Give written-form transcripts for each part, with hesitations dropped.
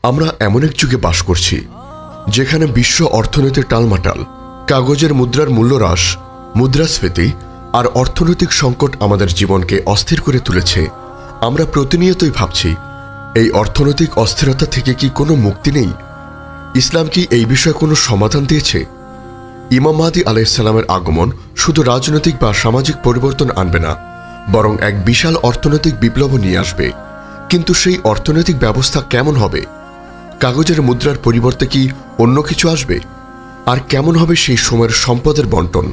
আমরা এমন এক যুগে বাস করছি যেখানে বিশ্ব অর্থনীতি টালমাটাল, কাগজের মুদ্রার মূল্য হ্রাস, মুদ্রাস্ফীতি আর অর্থনৈতিক সংকট আমাদের জীবনকে অস্থির করে তুলেছে। আমরা প্রতিনিয়তই ভাবছি, এই অর্থনৈতিক অস্থিরতা থেকে কি কোনো মুক্তি নেই? ইসলাম কি এই বিষয়ে কোনো সমাধান দিয়েছে? ইমাম মাহদী আলাইহিস সালামের আগমন শুধু রাজনৈতিক বা সামাজিক পরিবর্তন আনবে না, বরং এক বিশাল অর্থনৈতিক বিপ্লব নিয়ে আসবে। কিন্তু সেই অর্থনৈতিক ব্যবস্থা কেমন হবে? কাগজের মুদ্রার পরিবর্তে কি অন্য কিছু আসবে? আর কেমন হবে সেই সময়ের সম্পদের বন্টন?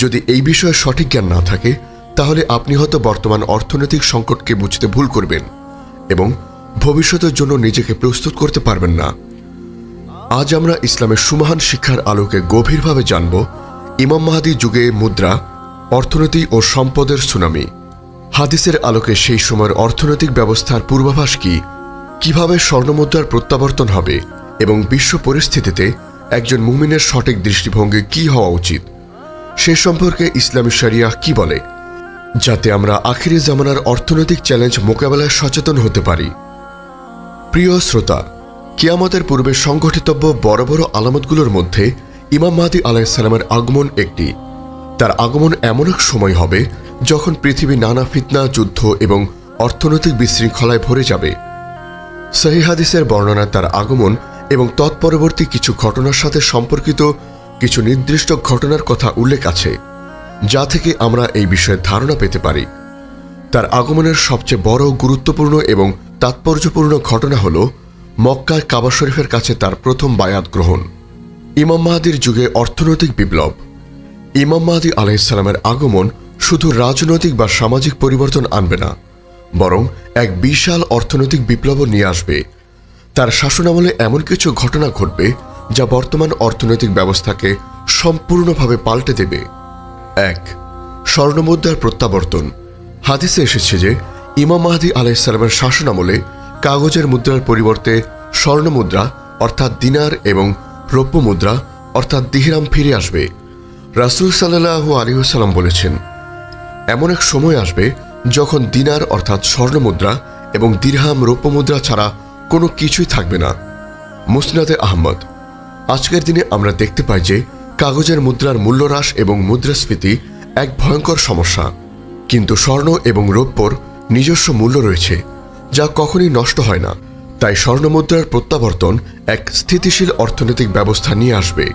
যদি এই বিষয়ে সঠিক জ্ঞান না থাকে, তাহলে আপনি হয়তো বর্তমান অর্থনৈতিক সংকটকে বুঝতে ভুল করবেন এবং ভবিষ্যতের জন্য নিজেকে প্রস্তুত করতে পারবেন না। আজ আমরা ইসলামের সুমহান শিক্ষার আলোকে গভীরভাবে জানব ইমাম মাহদী যুগে মুদ্রা, অর্থনীতি ও সম্পদের সুনামি। হাদিসের আলোকে সেই সময়ের অর্থনৈতিক ব্যবস্থার পূর্বাভাস কি, কিভাবে স্বর্ণমুদ্রার প্রত্যাবর্তন হবে এবং বিশ্ব পরিস্থিতিতে একজন মুমিনের সঠিক দৃষ্টিভঙ্গি কি হওয়া উচিত সে সম্পর্কে ইসলামী শরিয়াহ কি বলে, যাতে আমরা আখিরি জামানার অর্থনৈতিক চ্যালেঞ্জ মোকাবেলায় সচেতন হতে পারি। প্রিয় শ্রোতা, কিয়ামতের পূর্বে সংঘটিতব্য বড় বড় আলামতগুলোর মধ্যে ইমাম মাহদী আলাইহিস সালামের আগমন একটি। তার আগমন এমন এক সময় হবে যখন পৃথিবী নানা ফিতনা, যুদ্ধ এবং অর্থনৈতিক বিশৃঙ্খলায় ভরে যাবে। সহিহ হাদিসের বর্ণনায় তার আগমন এবং তৎপরবর্তী কিছু ঘটনার সাথে সম্পর্কিত কিছু নির্দিষ্ট ঘটনার কথা উল্লেখ আছে, যা থেকে আমরা এই বিষয়ে ধারণা পেতে পারি। তার আগমনের সবচেয়ে বড়, গুরুত্বপূর্ণ এবং তাৎপর্যপূর্ণ ঘটনা হল মক্কায় কাবা শরীফের কাছে তার প্রথম বায়াত গ্রহণ। ইমাম মাহদীর যুগে অর্থনৈতিক বিপ্লব। ইমাম মাহদী আলাইহিস সালামের আগমন শুধু রাজনৈতিক বা সামাজিক পরিবর্তন আনবে না, বরং এক বিশাল অর্থনৈতিক বিপ্লব নিয়ে আসবে। তার শাসনামলে এমন কিছু ঘটনা ঘটবে যা বর্তমান অর্থনৈতিক ব্যবস্থাকে সম্পূর্ণভাবে পাল্টে দেবে। 1. স্বর্ণমুদ্রার প্রত্যাবর্তন। হাদিসে এসেছে যে ইমাম মাহদী আলাইহিস সালামের শাসনামলে কাগজের মুদ্রার পরিবর্তে স্বর্ণমুদ্রা অর্থাৎ দিনার এবং রৌপ্য মুদ্রা অর্থাৎ দিরহাম ফিরে আসবে। রাসূল সাল্লাল্লাহু আলাইহি ওয়াসাল্লাম বলেছেন, এমন এক সময় আসবে যখন দিনার অর্থাৎ স্বর্ণমুদ্রা এবং দিরহাম রৌপ্য মুদ্রা ছাড়া কোনো কিছুই থাকবে না। মুসনাদে আহমদ। আজকের দিনে আমরা দেখতে পাই যে কাগজের মুদ্রার মূল্যহ্রাস এবং মুদ্রাস্ফীতি এক ভয়ঙ্কর সমস্যা, কিন্তু স্বর্ণ এবং রৌপ্যর নিজস্ব মূল্য রয়েছে যা কখনই নষ্ট হয় না। তাই স্বর্ণমুদ্রার প্রত্যাবর্তন এক স্থিতিশীল অর্থনৈতিক ব্যবস্থা নিয়ে আসবে।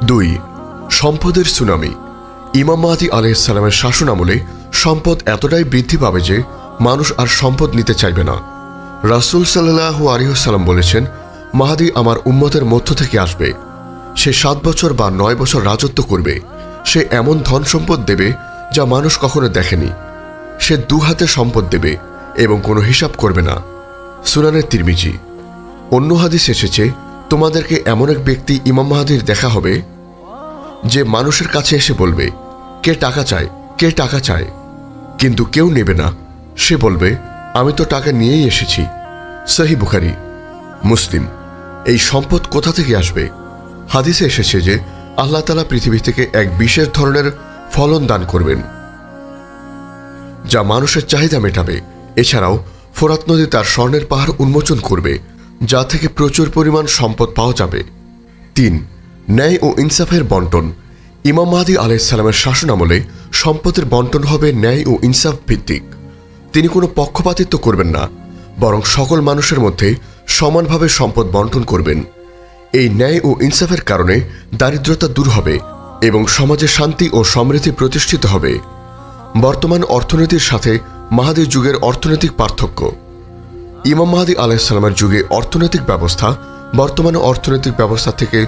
2. সম্পদের সুনামি। ইমাম মাহদী আলাইহিস সালামের শাসনামলে সম্পদ এতটাই বৃদ্ধি পাবে যে মানুষ আর সম্পদ নিতে চাইবে না। রাসূল সাল্লাল্লাহু আলাইহি ওয়াসাল্লাম বলেছেন, মাহদী আমার উম্মতের মধ্য থেকে আসবে। সে 7 বছর বা 9 বছর রাজত্ব করবে। সে এমন ধন সম্পদ দেবে যা মানুষ কখনো দেখেনি। সে 2 হাতে সম্পদ দেবে এবং কোনো হিসাব করবে না। সুনানে তিরমিজি। অন্য হাদিস এসেছে, তোমাদেরকে এমন এক ব্যক্তি ইমাম মাহদীর দেখা হবে যে মানুষের কাছে এসে বলবে, কে টাকা চায়, কে টাকা চায়, কিন্তু কেউ নেবে না। সে বলবে, আমি তো টাকা নিয়েই এসেছি। সহিহ বুখারী। মুসলিম। এই সম্পদ কোথা থেকে আসবে? হাদিসে এসেছে যে আল্লাহ তাআলা পৃথিবী থেকে এক বিশেষ ধরনের ফলন দান করবেন যা মানুষের চাহিদা মেটাবে। এছাড়াও ফোরাত নদী তার স্বর্ণের পাহাড় উন্মোচন করবে, যা থেকে প্রচুর পরিমাণ সম্পদ পাওয়া যাবে। 3. ন্যায় ও ইনসাফের বন্টন। ইমাম মাহদী আলাইহিস সালামের শাসনামলে সম্পদের বন্টন হবে ন্যায় ও ইনসাফ ভিত্তিক। তিনি কোনো পক্ষপাতিত্ব করবেন না, বরং সকল মানুষের মধ্যে সমানভাবে সম্পদ বন্টন করবেন। এই ন্যায় ও ইনসাফের কারণে দারিদ্রতা দূর হবে এবং সমাজে শান্তি ও সমৃদ্ধি প্রতিষ্ঠিত হবে। বর্তমান অর্থনীতির সাথে মাহদীর যুগের অর্থনৈতিক পার্থক্য। ইমাম মাহদী আলাইহিস সালামের যুগে অর্থনৈতিক ব্যবস্থা বর্তমান অর্থনৈতিক ব্যবস্থা থেকে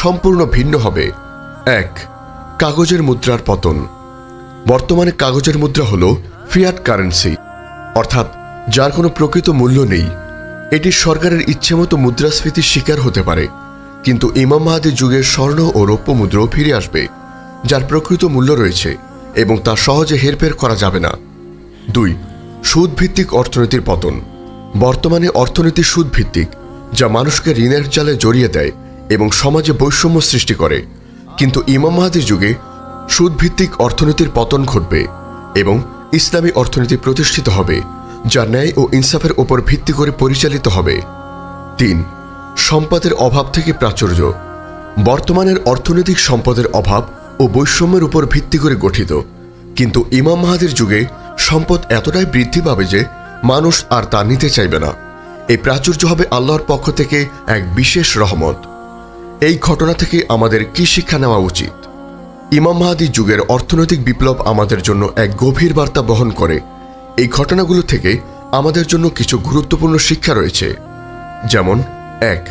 সম্পূর্ণ ভিন্ন হবে। 1. কাগজের মুদ্রার পতন। বর্তমানে কাগজের মুদ্রা হল ফিয়াট কারেন্সি, অর্থাৎ যার কোনো প্রকৃত মূল্য নেই। এটি সরকারের ইচ্ছেমতো মুদ্রাস্ফীতির শিকার হতে পারে, কিন্তু ইমাম মাহদীর যুগের স্বর্ণ ও রৌপ্য মুদ্রাও ফিরে আসবে, যার প্রকৃত মূল্য রয়েছে এবং তা সহজে হেরফের করা যাবে না। 2. সুদভিত্তিক অর্থনীতির পতন। বর্তমানে অর্থনীতি সুদভিত্তিক, যা মানুষকে ঋণের জালে জড়িয়ে দেয় এবং সমাজে বৈষম্য সৃষ্টি করে। কিন্তু ইমাম মাহদীর যুগে সুদভিত্তিক অর্থনীতির পতন ঘটবে এবং ইসলামী অর্থনীতি প্রতিষ্ঠিত হবে, যা ন্যায় ও ইনসাফের উপর ভিত্তি করে পরিচালিত হবে। 3. সম্পদের অভাব থেকে প্রাচুর্য। বর্তমানের অর্থনৈতিক সম্পদের অভাব ও বৈষম্যের উপর ভিত্তি করে গঠিত, কিন্তু ইমাম মাহাদির যুগে সম্পদ এতটাই বৃদ্ধি পাবে যে মানুষ আর তা নিতে চাইবে না। এই প্রাচুর্য হবে আল্লাহর পক্ষ থেকে এক বিশেষ রহমত। এই ঘটনা থেকে আমাদের কি শিক্ষা নেওয়া উচিত? ইমাম মাহাদি যুগের অর্থনৈতিক বিপ্লব আমাদের জন্য এক গভীর বার্তা বহন করে। এই ঘটনাগুলো থেকে আমাদের জন্য কিছু গুরুত্বপূর্ণ শিক্ষা রয়েছে। যেমন 1.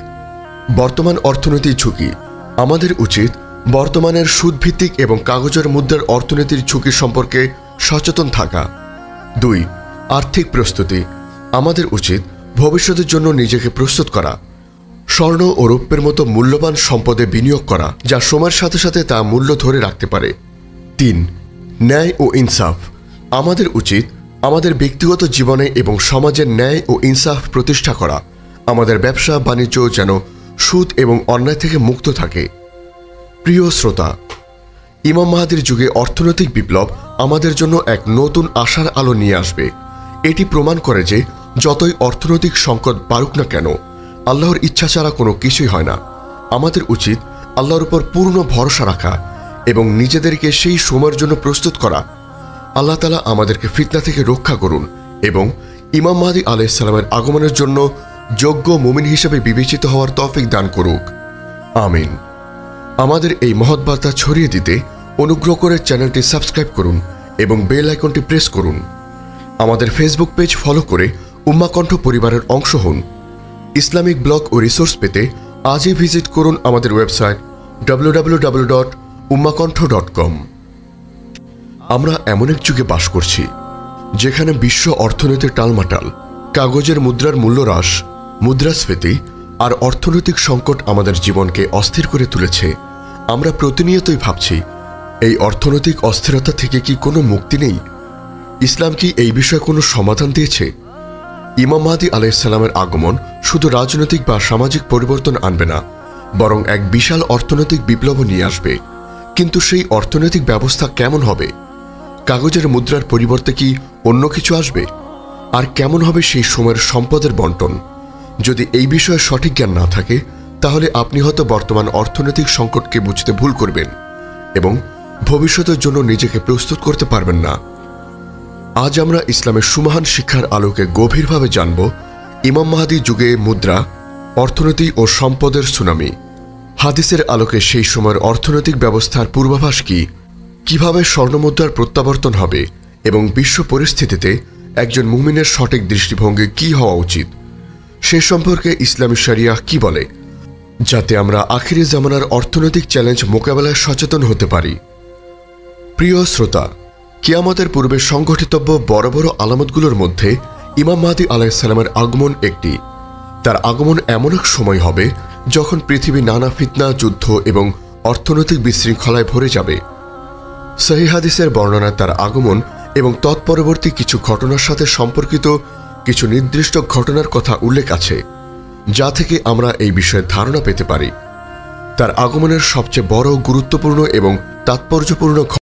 বর্তমান অর্থনৈতিক ঝুঁকি। আমাদের উচিত বর্তমানের সুদভিত্তিক এবং কাগজের মুদ্রার অর্থনীতির ঝুঁকি সম্পর্কে সচেতন থাকা। 2. আর্থিক প্রস্তুতি। আমাদের উচিত ভবিষ্যতের জন্য নিজেকে প্রস্তুত করা। স্বর্ণ ও রৌপ্যের মতো মূল্যবান সম্পদে বিনিয়োগ করা, যা সময়ের সাথে সাথে তা মূল্য ধরে রাখতে পারে। 3. ন্যায় ও ইনসাফ। আমাদের উচিত আমাদের ব্যক্তিগত জীবনে এবং সমাজের ন্যায় ও ইনসাফ প্রতিষ্ঠা করা। আমাদের ব্যবসা বাণিজ্য যেন সুদ এবং অন্যায় থেকে মুক্ত থাকে। প্রিয় শ্রোতা, ইমাম মাহাদির যুগে অর্থনৈতিক বিপ্লব আমাদের জন্য এক নতুন আশার আলো নিয়ে আসবে। এটি প্রমাণ করে যে যতই অর্থনৈতিক সংকট বাড়ুক না কেন, আল্লাহর ইচ্ছা ছাড়া কোনো কিছুই হয় না। আমাদের উচিত আল্লাহর উপর পূর্ণ ভরসা রাখা এবং নিজেদেরকে সেই সময়ের জন্য প্রস্তুত করা। আল্লাহ তাআলা আমাদেরকে ফিতনা থেকে রক্ষা করুন এবং ইমাম মাহদী আলাইহিস সালামের আগমনের জন্য যোগ্য মুমিন হিসেবে বিবেচিত হওয়ার তৌফিক দান করুক। আমিন। আমাদের এই মহৎ বার্তা ছড়িয়ে দিতে অনুগ্রহ করে চ্যানেলটি সাবস্ক্রাইব করুন এবং বেল আইকনটি প্রেস করুন। আমাদের ফেসবুক পেজ ফলো করে উম্মাহ কণ্ঠ পরিবারের অংশ হন। ইসলামিক ব্লগ ও রিসোর্স পেতে আজই ভিজিট করুন আমাদের ওয়েবসাইট www.ummahkontho.com। আমরা এমন এক যুগে বাস করছি যেখানে বিশ্ব অর্থনীতির টালমাটাল, কাগজের মুদ্রার মূল্য হ্রাস, মুদ্রাস্ফীতি আর অর্থনৈতিক সংকট আমাদের জীবনকে অস্থির করে তুলেছে। আমরা প্রতিনিয়তই ভাবছি, এই অর্থনৈতিক অস্থিরতা থেকে কি কোনো মুক্তি নেই? ইসলাম কি এই বিষয়ে কোনো সমাধান দিয়েছে? ইমাম মাহদী আলাইহিস সালামের আগমন শুধু রাজনৈতিক বা সামাজিক পরিবর্তন আনবে না, বরং এক বিশাল অর্থনৈতিক বিপ্লব নিয়ে আসবে। কিন্তু সেই অর্থনৈতিক ব্যবস্থা কেমন হবে? কাগজের মুদ্রার পরিবর্তে কি অন্য কিছু আসবে? আর কেমন হবে সেই সময়ের সম্পদের বন্টন? যদি এই বিষয়ে সঠিক জ্ঞান না থাকে, তাহলে আপনি হয়তো বর্তমান অর্থনৈতিক সংকটকে বুঝতে ভুল করবেন এবং ভবিষ্যতের জন্য নিজেকে প্রস্তুত করতে পারবেন না। আজ আমরা ইসলামের সুমহান শিক্ষার আলোকে গভীরভাবে জানব ইমাম মাহদী যুগে মুদ্রা, অর্থনীতি ও সম্পদের সুনামি। হাদিসের আলোকে সেই সময়ের অর্থনৈতিক ব্যবস্থার পূর্বাভাস কি, কিভাবে স্বর্ণমুদ্রার প্রত্যাবর্তন হবে এবং বিশ্ব পরিস্থিতিতে একজন মুমিনের সঠিক দৃষ্টিভঙ্গি কি হওয়া উচিত, সে সম্পর্কে ইসলামী শরিয়াহ কি বলে, যাতে আমরা আখিরি জামানার অর্থনৈতিক চ্যালেঞ্জ মোকাবেলায় সচেতন হতে পারি। প্রিয় শ্রোতা, কিয়ামতের পূর্বে সংঘটিতব্য বড় বড় আলামতগুলোর মধ্যে ইমাম মাহদী আলাইহিস সালামের আগমন একটি। তার আগমন এমন এক সময় হবে যখন পৃথিবী নানা ফিতনা, যুদ্ধ এবং অর্থনৈতিক বিশৃঙ্খলায় ভরে যাবে। সহিহ হাদিসের বর্ণনায় তার আগমন এবং তৎপরবর্তী কিছু ঘটনার সাথে সম্পর্কিত কিছু নির্দিষ্ট ঘটনার কথা উল্লেখ আছে, যা থেকে আমরা এই বিষয়ে ধারণা পেতে পারি। তার আগমনের সবচেয়ে বড়, গুরুত্বপূর্ণ এবং তাৎপর্যপূর্ণ